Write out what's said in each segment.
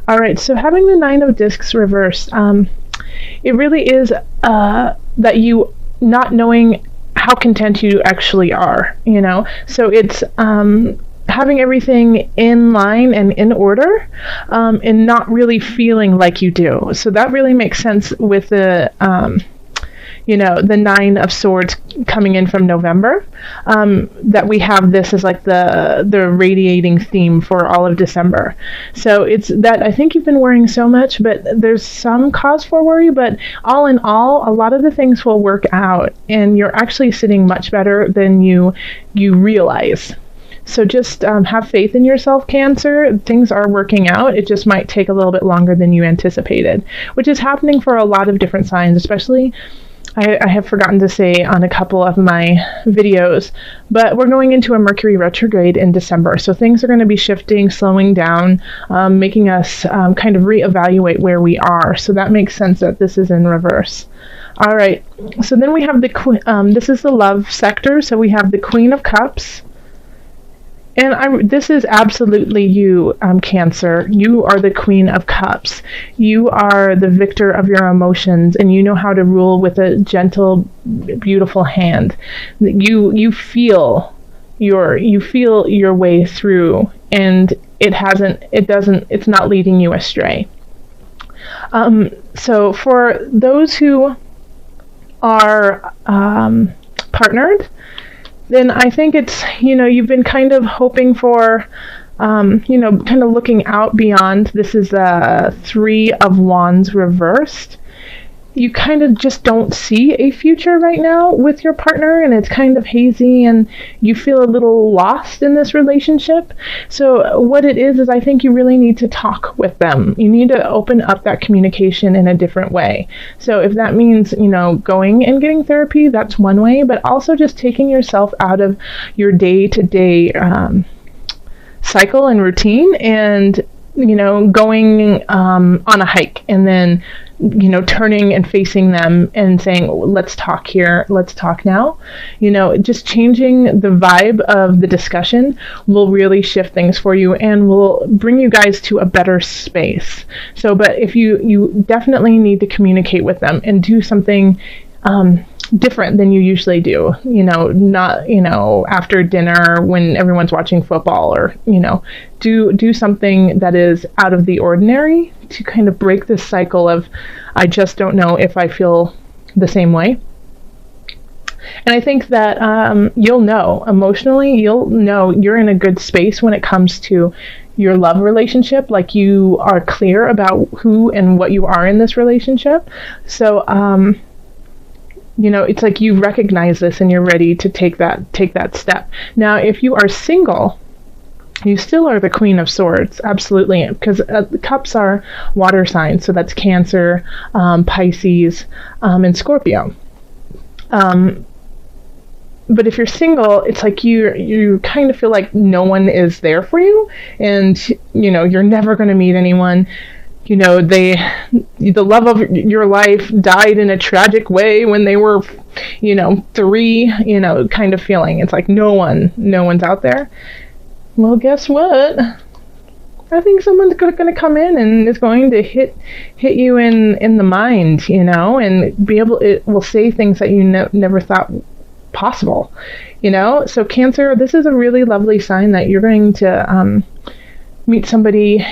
All right, so having the Nine of Discs reversed, it really is that you not knowing how content you actually are, you know? So it's having everything in line and in order, and not really feeling like you do. So that really makes sense with the the Nine of Swords coming in from November, that we have this as like the radiating theme for all of December. So it's that I think you've been worrying so much, but there's some cause for worry, but all in all, a lot of the things will work out, and you're actually sitting much better than you realize. So just have faith in yourself, Cancer. Things are working out. It just might take a little bit longer than you anticipated, which is happening for a lot of different signs, especially I have forgotten to say on a couple of my videos, but we're going into a Mercury retrograde in December. So things are going to be shifting, slowing down, making us kind of reevaluate where we are. So that makes sense that this is in reverse. All right. So then we have this is the love sector. So we have the Queen of Cups. And this is absolutely you, Cancer. You are the Queen of Cups. You are the victor of your emotions, and you know how to rule with a gentle, beautiful hand. You feel your way through, and it's not leading you astray. So for those who are partnered, then I think it's, you've been kind of hoping for, kind of looking out beyond. This is the Three of Wands reversed. You kind of just don't see a future right now with your partner, and it's kind of hazy, and you feel a little lost in this relationship. So what it is I think you really need to talk with them. You need to open up that communication in a different way. So if that means, going and getting therapy, that's one way, but also just taking yourself out of your day-to-day cycle and routine, and going on a hike, and then turning and facing them and saying, let's talk here, let's talk now. Just changing the vibe of the discussion will really shift things for you and will bring you guys to a better space. So, but if you definitely need to communicate with them and do something different than you usually do, not, after dinner when everyone's watching football, or, do something that is out of the ordinary to kind of break this cycle of, I just don't know if I feel the same way. And I think that you'll know emotionally, you're in a good space when it comes to your love relationship. Like, you are clear about who and what you are in this relationship. So, it's like you recognize this and you're ready to take that step. Now, if you are single, you still are the Queen of Swords, absolutely, because the cups are water signs, so that's Cancer, Pisces, and Scorpio. But if you're single, it's like you kind of feel like no one is there for you, and you're never going to meet anyone. The love of your life died in a tragic way when they were, 3, kind of feeling. It's like no one's out there. Well, guess what? I think someone's going to come in and is going to hit you in the mind, and it will say things that you never thought possible, So Cancer, this is a really lovely sign that you're going to meet somebody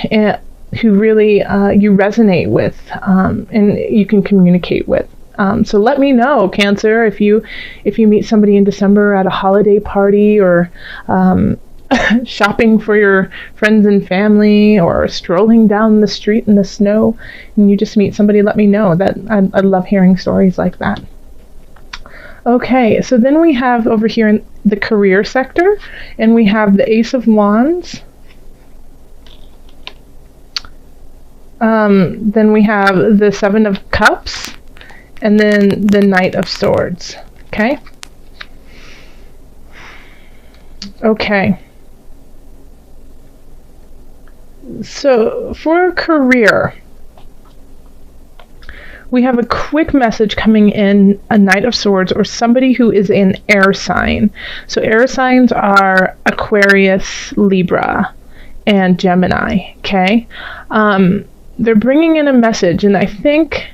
who really you resonate with, and you can communicate with. So let me know, Cancer, if you meet somebody in December at a holiday party, or shopping for your friends and family, or strolling down the street in the snow, and you just meet somebody, let me know. That I love hearing stories like that. Okay, so then we have over here in the career sector, and we have the Ace of Wands. Then we have the Seven of Cups, and then the Knight of Swords. Okay? Okay. So for career, we have a quick message coming in, a Knight of Swords, or somebody who is an air sign. So air signs are Aquarius, Libra, and Gemini, okay? They're bringing in a message, and I think,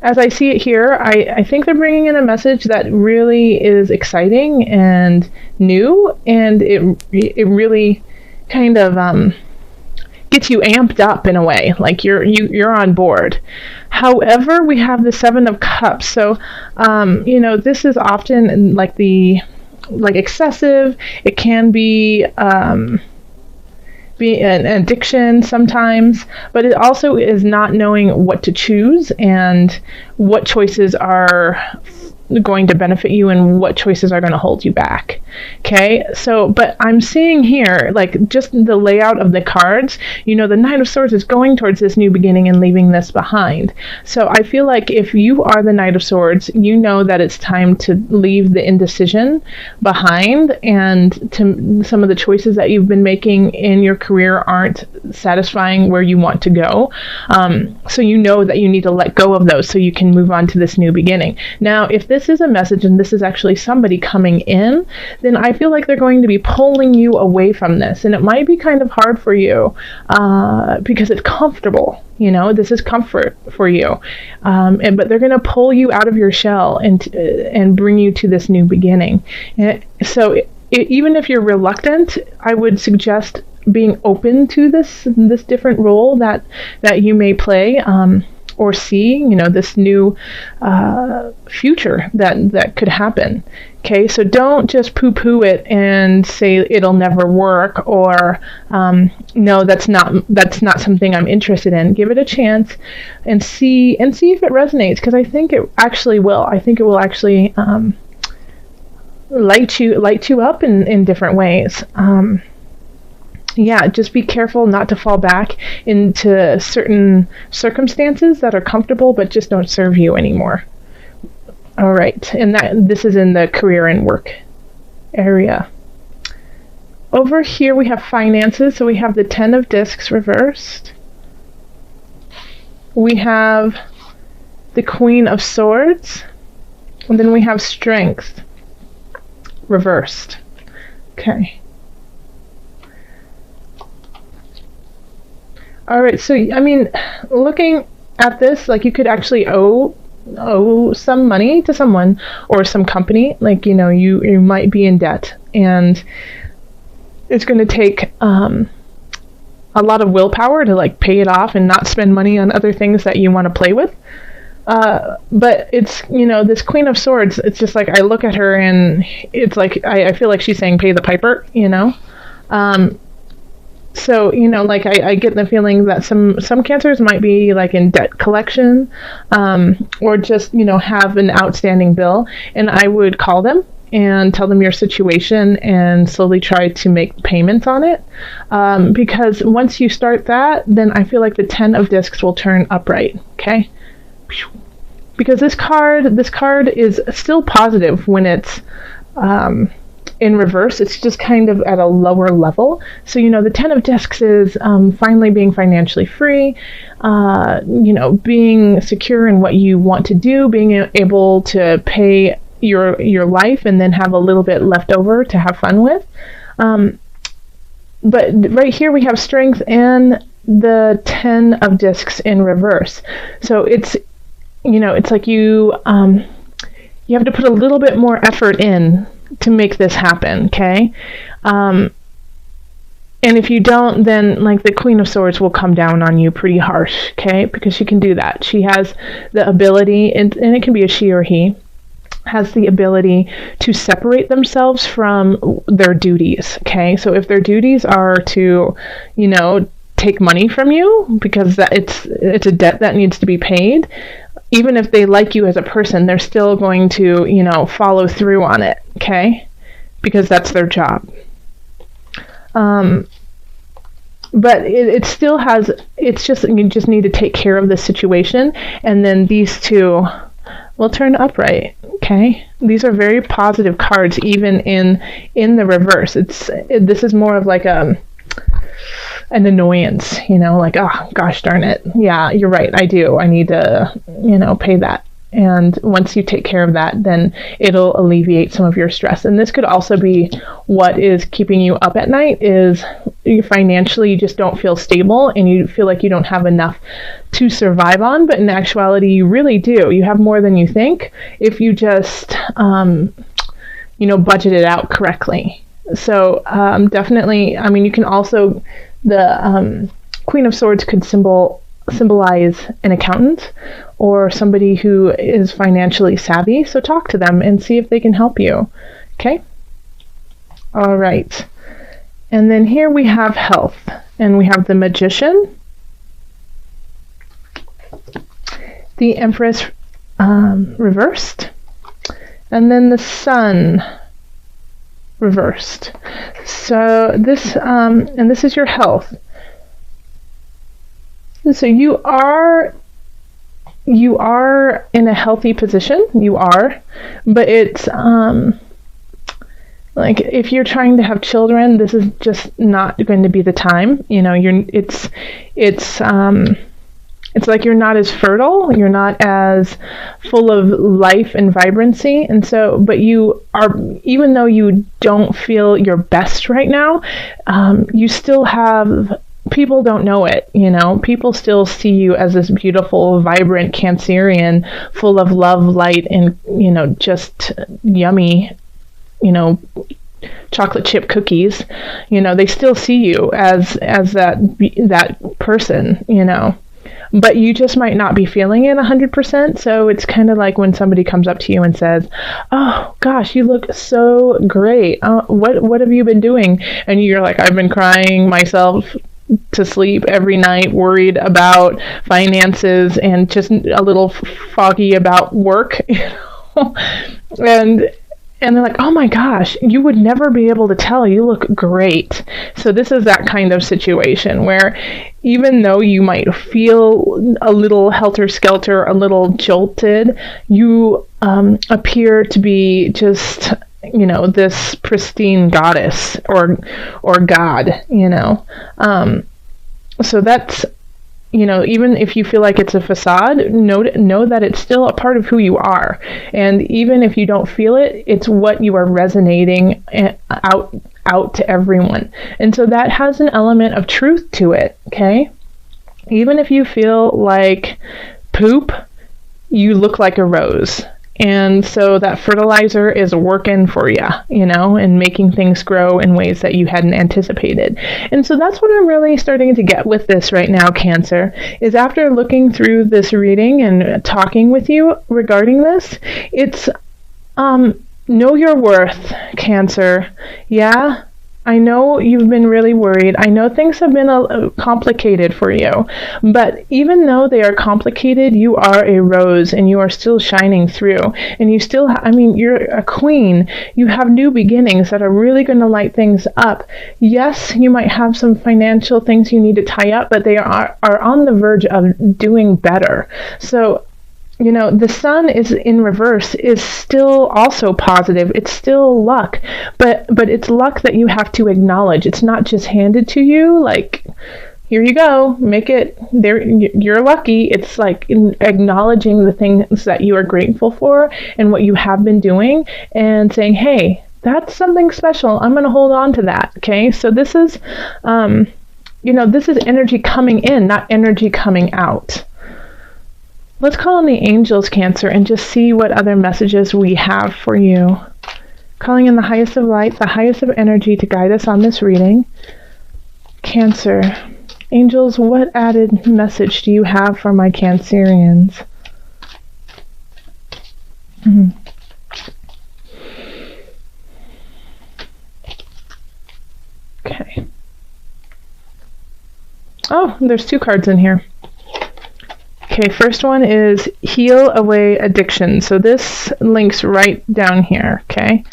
as I see it here, I think they're bringing in a message that really is exciting and new, and it really kind of gets you amped up in a way, like you're on board. However, we have the Seven of Cups, so this is often like excessive. It can be an addiction sometimes, but it also is not knowing what to choose and what choices are going to benefit you and what choices are going to hold you back. Okay, so but I'm seeing here, like, just the layout of the cards, the Knight of Swords is going towards this new beginning and leaving this behind. So I feel like if you are the Knight of Swords, you know that it's time to leave the indecision behind, and to some of the choices that you've been making in your career aren't satisfying where you want to go. So you know that you need to let go of those so you can move on to this new beginning. Now, if this is a message and this is actually somebody coming in, then I feel like they're going to be pulling you away from this, and it might be kind of hard for you because it's comfortable. This is comfort for you, but they're going to pull you out of your shell and bring you to this new beginning. So even if you're reluctant, I would suggest being open to this different role that you may play, or see, this new future that could happen. Okay, so don't just poo-poo it and say it'll never work, or no, that's not something I'm interested in. Give it a chance and see if it resonates, because I think it actually will. I think it will actually light you up in different ways. Just be careful not to fall back into certain circumstances that are comfortable but just don't serve you anymore. All right, and this is in the career and work area. Over here we have finances, so we have the Ten of Discs reversed. We have the Queen of Swords, and then we have Strength reversed. Okay. All right, so looking at this, like, you could actually owe some money to someone or some company. Like, you might be in debt, and it's going to take a lot of willpower to like pay it off and not spend money on other things that you want to play with. But it's, this Queen of Swords, it's just like, I look at her and it's like, I feel like she's saying pay the piper, So, like, I get the feeling that some cancers might be like in debt collection, or just, have an outstanding bill, and I would call them and tell them your situation and slowly try to make payments on it. Because once you start that, then I feel like the Ten of Discs will turn upright. Okay. Because this card is still positive when it's, in reverse. It's just kind of at a lower level. So, the Ten of Discs is finally being financially free, being secure in what you want to do, being able to pay your life and then have a little bit left over to have fun with. But right here we have Strength and the Ten of Discs in reverse. So it's, it's like you have to put a little bit more effort in to make this happen, okay? And if you don't, then like the Queen of Swords will come down on you pretty harsh, okay? Because she can do that. She has the ability, and it can be a she or he, has the ability to separate themselves from their duties, okay? So if their duties are to, take money from you because it's a debt that needs to be paid, even if they like you as a person, they're still going to, follow through on it, okay? Because that's their job. But it still has, it's just, you just need to take care of the situation, and then these two will turn upright, okay? These are very positive cards, even in the reverse. This is more of like an annoyance, like, oh, gosh darn it. Yeah, you're right, I do. I need to, pay that. And once you take care of that, then it'll alleviate some of your stress. And this could also be what is keeping you up at night, is you financially just don't feel stable and you feel like you don't have enough to survive on. But in actuality, you really do. You have more than you think if you just, budget it out correctly. So definitely, I mean, you can also, the Queen of Swords could symbolize an accountant or somebody who is financially savvy. So talk to them and see if they can help you. Okay? All right. And then here we have health, and we have the Magician, the Empress reversed, and then the Sun reversed. So this, and this is your health. So you are in a healthy position. You are, but it's like if you're trying to have children, this is just not going to be the time. It's like you're not as fertile, you're not as full of life and vibrancy. And so, but you are, even though you don't feel your best right now, you still have, people don't know it, people still see you as this beautiful, vibrant Cancerian, full of love, light, and, just yummy, chocolate chip cookies. They still see you as that person, but you just might not be feeling it 100%. So it's kind of like when somebody comes up to you and says, "Oh gosh, you look so great. What have you been doing?" And you're like, "I've been crying myself to sleep every night, worried about finances and just a little foggy about work." And they're like, "Oh my gosh, you would never be able to tell. You look great." So this is that kind of situation where even though you might feel a little helter-skelter, a little jolted, you appear to be just, this pristine goddess or god, So that's, even if you feel like it's a facade, know that it's still a part of who you are. And even if you don't feel it, it's what you are resonating out to everyone. And so that has an element of truth to it, okay? Even if you feel like poop, you look like a rose. And so that fertilizer is working for you, and making things grow in ways that you hadn't anticipated. And so that's what I'm really starting to get with this right now, Cancer, is after looking through this reading and talking with you regarding this, it's know your worth, Cancer. Yeah, I know you've been really worried. I know things have been complicated for you, but even though they are complicated, you are a rose and you are still shining through. And you still, you're a queen. You have new beginnings that are really going to light things up. Yes, you might have some financial things you need to tie up, but they are on the verge of doing better. So, the Sun is in reverse is still also positive. It's still luck, but it's luck that you have to acknowledge. It's not just handed to you like, here you go, make it there. You're lucky. It's like acknowledging the things that you are grateful for and what you have been doing and saying, hey, that's something special. I'm going to hold on to that. Okay. So this is, this is energy coming in, not energy coming out. Let's call on the angels, Cancer, and just see what other messages we have for you. Calling in the highest of light, the highest of energy to guide us on this reading. Cancer. Angels, what added message do you have for my Cancerians? Okay. Oh, there's 2 cards in here. Okay, first one is Heal Away Addiction. So this links right down here, okay,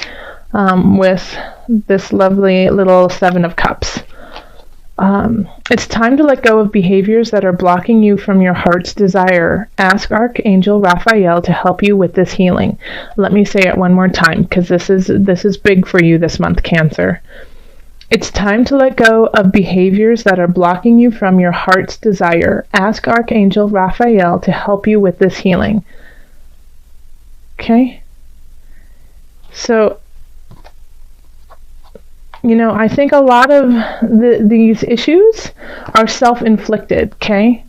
with this lovely little 7 of Cups. It's time to let go of behaviors that are blocking you from your heart's desire. Ask Archangel Raphael to help you with this healing. Let me say it one more time, because this is big for you this month, Cancer. It's time to let go of behaviors that are blocking you from your heart's desire. Ask Archangel Raphael to help you with this healing. Okay? So, I think a lot of these issues are self-inflicted, okay?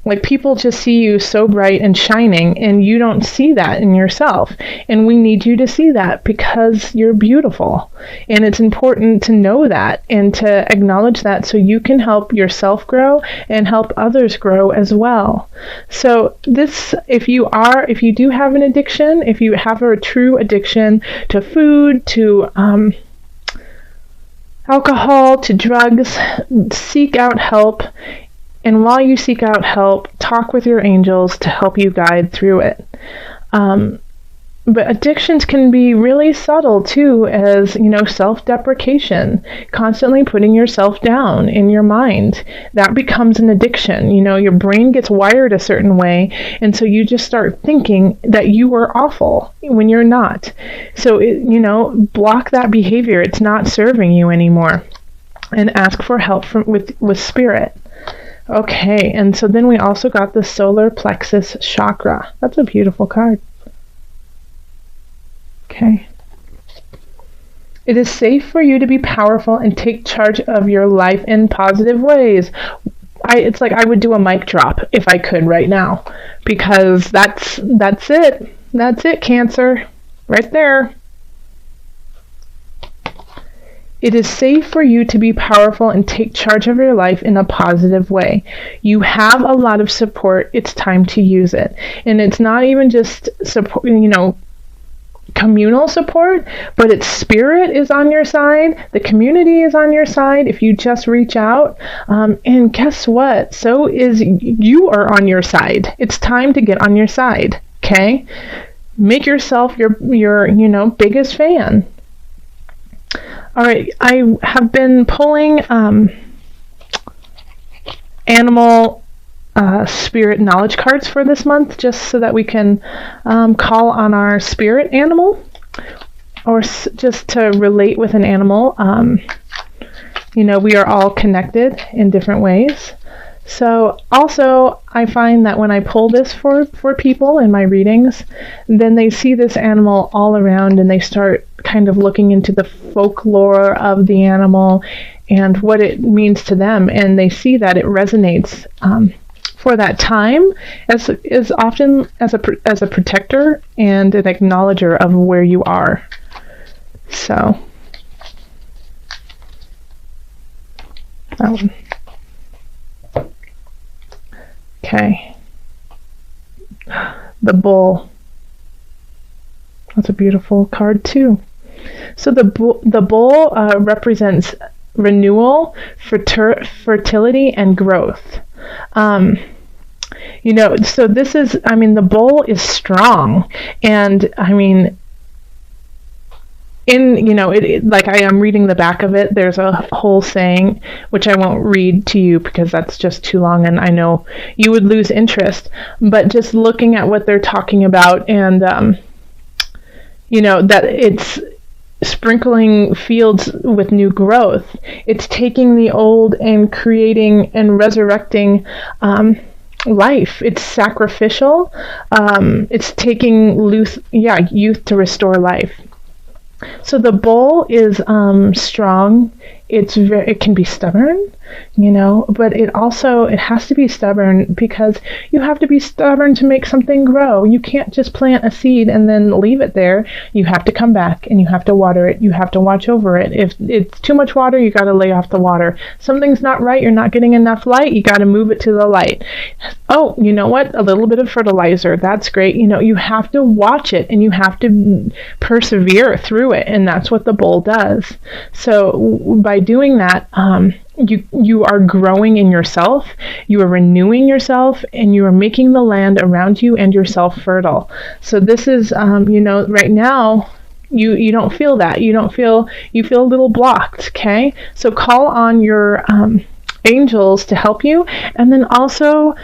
Like, people just see you so bright and shining, and you don't see that in yourself. And we need you to see that because you're beautiful. And it's important to know that and to acknowledge that so you can help yourself grow and help others grow as well. So if you do have an addiction, if you have a true addiction to food, to alcohol, to drugs, seek out help. And while you seek out help, talk with your angels to help you guide through it. But addictions can be really subtle too, as, self-deprecation, constantly putting yourself down in your mind. That becomes an addiction. Your brain gets wired a certain way, and so you just start thinking that you are awful when you're not. So, block that behavior. It's not serving you anymore. And ask for help with spirit. Okay, and so then we also got the solar plexus chakra. That's a beautiful card. Okay. It is safe for you to be powerful and take charge of your life in positive ways. It's like I would do a mic drop if I could right now, because that's it. That's it, Cancer. Right there. It is safe for you to be powerful and take charge of your life in a positive way. You have a lot of support. It's time to use it. And it's not even just support, communal support, but it's spirit is on your side. The community is on your side if you just reach out. And guess what? So is you are on your side. It's time to get on your side. Okay? Make yourself your biggest fan. All right, I have been pulling animal spirit knowledge cards for this month, just so that we can call on our spirit animal, or just to relate with an animal. We are all connected in different ways. So also, I find that when I pull this for people in my readings, then they see this animal all around and they start kind of looking into the folklore of the animal and what it means to them, and they see that it resonates for that time as often as a protector and an acknowledger of where you are. So that one. Okay. The bull. That's a beautiful card too. So the bull represents renewal, fertility, and growth. So this is, the bull is strong, and like I am reading the back of it, there's a whole saying, which I won't read to you because that's just too long and I know you would lose interest, but just looking at what they're talking about, and that it's sprinkling fields with new growth. It's taking the old and creating and resurrecting life. It's sacrificial. It's taking youth to restore life. So the bull is strong. It can be stubborn, but it has to be stubborn because you have to be stubborn to make something grow. You can't just plant a seed and then leave it there. You have to come back and you have to water it. You have to watch over it. If it's too much water, you got to lay off the water. Something's not right. You're not getting enough light. You got to move it to the light. Oh, you know what? A little bit of fertilizer. That's great. You have to watch it and you have to persevere through it. And that's what the bull does. So by doing that, you are growing in yourself, you are renewing yourself, and you are making the land around you and yourself fertile. So this is, right now, you don't feel that. You feel a little blocked, okay? So call on your angels to help you, and then also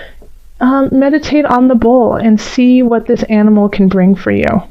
meditate on the bull and see what this animal can bring for you.